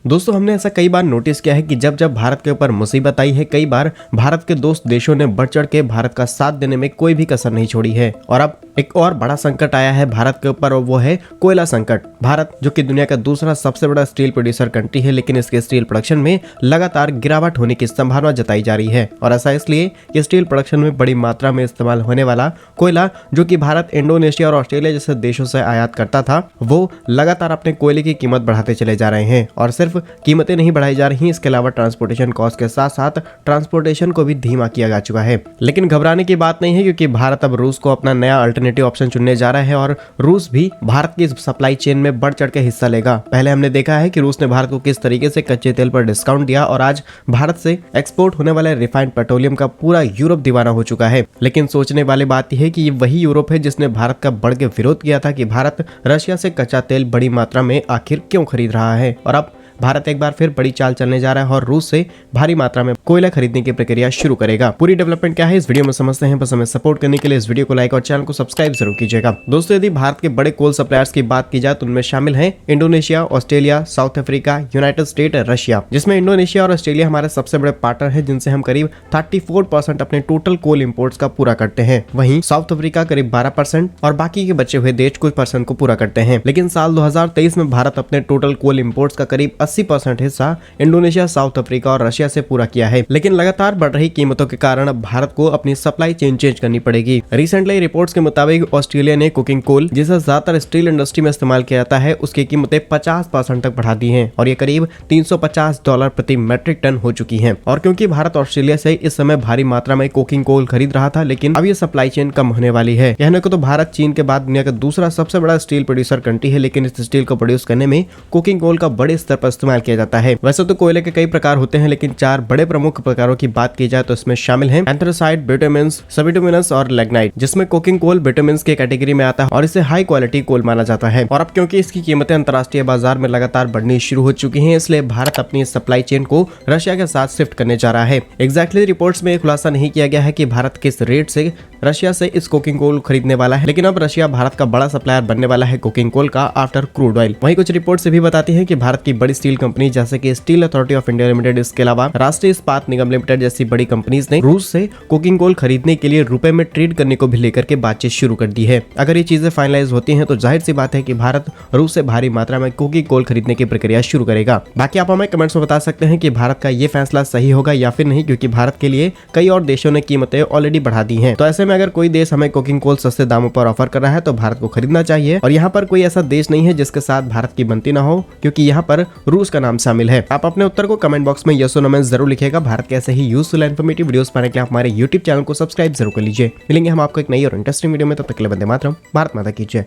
दोस्तों हमने ऐसा कई बार नोटिस किया है कि जब जब भारत के ऊपर मुसीबत आई है, कई बार भारत के दोस्त देशों ने बढ़ चढ़ के भारत का साथ देने में कोई भी कसर नहीं छोड़ी है। और अब एक और बड़ा संकट आया है भारत के ऊपर और वो है कोयला संकट। भारत जो कि दुनिया का दूसरा सबसे बड़ा स्टील प्रोड्यूसर कंट्री है, लेकिन इसके स्टील प्रोडक्शन में लगातार गिरावट होने की संभावना जताई जा रही है। और ऐसा इसलिए कि स्टील प्रोडक्शन में बड़ी मात्रा में इस्तेमाल होने वाला कोयला जो कि भारत इंडोनेशिया और ऑस्ट्रेलिया जैसे देशों से आयात करता था, वो लगातार अपने कोयले की कीमत बढ़ाते चले जा रहे हैं। और सिर्फ कीमतें नहीं बढ़ाई जा रही, इसके अलावा ट्रांसपोर्टेशन कॉस्ट के साथ साथ ट्रांसपोर्टेशन को भी धीमा किया जा चुका है। लेकिन घबराने की बात नहीं है, क्योंकि भारत अब रूस को अपना नया अल्टरनेटिव ऑप्शन चुनने जा रहा है और रूस भी भारत की सप्लाई चेन में बढ़ चढ़ के हिस्सा लेगा। पहले हमने देखा है कि रूस ने भारत को किस तरीके से कच्चे तेल पर डिस्काउंट दिया और आज भारत से एक्सपोर्ट होने वाले रिफाइंड पेट्रोलियम का पूरा यूरोप दीवाना हो चुका है। लेकिन सोचने वाली बात यह है कि ये वही यूरोप है जिसने भारत का बढ़ के विरोध किया था कि भारत रशिया से कच्चा तेल बड़ी मात्रा में आखिर क्यों खरीद रहा है। और अब भारत एक बार फिर बड़ी चाल चलने जा रहा है और रूस से भारी मात्रा में कोयला खरीदने की प्रक्रिया शुरू करेगा। पूरी डेवलपमेंट क्या है इस वीडियो में समझते हैं। बस हमें सपोर्ट करने के लिए इस वीडियो को लाइक और चैनल को सब्सक्राइब जरूर कीजिएगा। दोस्तों यदि भारत के बड़े कोल सप्लायर्स की बात की जाए तो उनमें शामिल हैं Indonesia, Australia, south Africa, United state, Russia, जिसमें इंडोनेशिया और ऑस्ट्रेलिया हमारे सबसे बड़े पार्टनर है, जिनसे हम करीब 34% अपने टोटल कोल इम्पोर्ट्स का पूरा करते हैं। वहीं साउथ अफ्रीका करीब 12% और बाकी के बचे हुए देश कुछ परसेंट को पूरा करते हैं। लेकिन साल 2023 में भारत अपने टोटल कोल इम्पोर्ट्स का करीब 80% हिस्सा इंडोनेशिया, साउथ अफ्रीका और रशिया से पूरा किया है। लेकिन लगातार बढ़ रही कीमतों के कारण अब भारत को अपनी सप्लाई चेन चेंज करनी पड़ेगी। रिसेंटली रिपोर्ट्स के मुताबिक ऑस्ट्रेलिया ने कुकिंग कोल, जिसे ज्यादातर स्टील इंडस्ट्री में इस्तेमाल किया जाता है, उसकी कीमतें 50% तक बढ़ा दी हैं और ये करीब $350 प्रति मेट्रिक टन हो चुकी हैं। और क्योंकि भारत ऑस्ट्रेलिया से इस समय भारी मात्रा में कुकिंग कोल खरीद रहा था, लेकिन अब ये सप्लाई चेन कम होने वाली है। कहने को तो भारत चीन के बाद दुनिया का दूसरा सबसे बड़ा स्टील प्रोड्यूसर कंट्री है, लेकिन इस स्टील को प्रोड्यूस करने में कुकिंग कोल का बड़े स्तर पर इस्तेमाल किया जाता है। वैसे तो कोयले के कई प्रकार होते हैं, लेकिन 4 बड़े प्रमुख प्रकारों की बात की जाए तो इसमें शामिल हैं एंथ्रासाइट, बिटुमेन्स, सबबिटुमिनस और लिग्नाइट, जिसमें कुकिंग कोल बिटुमेन्स के कैटेगरी में आता है और इसे हाई क्वालिटी कोल माना जाता है। और अब क्योंकि इसकी कीमतें अंतर्राष्ट्रीय बाजार में लगातार बढ़नी शुरू हो चुकी हैं, इसलिए भारत अपनी सप्लाई चेन को रशिया के साथ शिफ्ट करने जा रहा है। एग्जैक्टली रिपोर्ट्स में खुलासा नहीं किया गया है कि भारत किस रेट से रशिया से इस कुकिंग कोल खरीदने वाला है, लेकिन अब रशिया भारत का बड़ा सप्लायर बनने वाला है कुकिंग कोल का आफ्टर क्रूड ऑयल। वहीं कुछ रिपोर्ट्स भी बताती हैं कि भारत की बड़ी स्टील कंपनी जैसे कि steel authority of India limited, इसके अलावा राष्ट्रीय इस्पात निगम लिमिटेड जैसी बड़ी कंपनीज ने रूस से कुकिंग कोल खरीदने के लिए रुपए में ट्रेड करने को भी लेकर के बातचीत शुरू कर दी है। अगर ये चीजें फाइनलाइज होती हैं तो जाहिर सी बात है कि भारत रूस से भारी मात्रा में कुकिंग कोल खरीदने की प्रक्रिया शुरू करेगा। बाकी आप हमें कमेंट्स में बता सकते हैं कि भारत का ये फैसला सही होगा या फिर नहीं, क्योंकि भारत के लिए कई और देशों ने कीमतें ऑलरेडी बढ़ा दी हैं। तो ऐसे में अगर कोई देश हमें कुकिंग कोल सस्ते दामों पर ऑफर कर रहा है तो भारत को खरीदना चाहिए। और यहाँ पर कोई ऐसा देश नहीं है जिसके साथ भारत की बनती ना हो, क्योंकि यहाँ पर रूस का नाम शामिल है। आप अपने उत्तर को कमेंट बॉक्स में यस और नो में जरूर लिखिएगा। भारत के ऐसे ही यूजफुल एंड इन्फॉर्मेटिव वीडियोस पाने के लिए आप हमारे YouTube चैनल को सब्सक्राइब जरूर कर लीजिए। मिलेंगे हम आपको एक नई और इंटरेस्टिंग वीडियो में, तब तक के लिए वंदे मातरम, भारत माता की जय।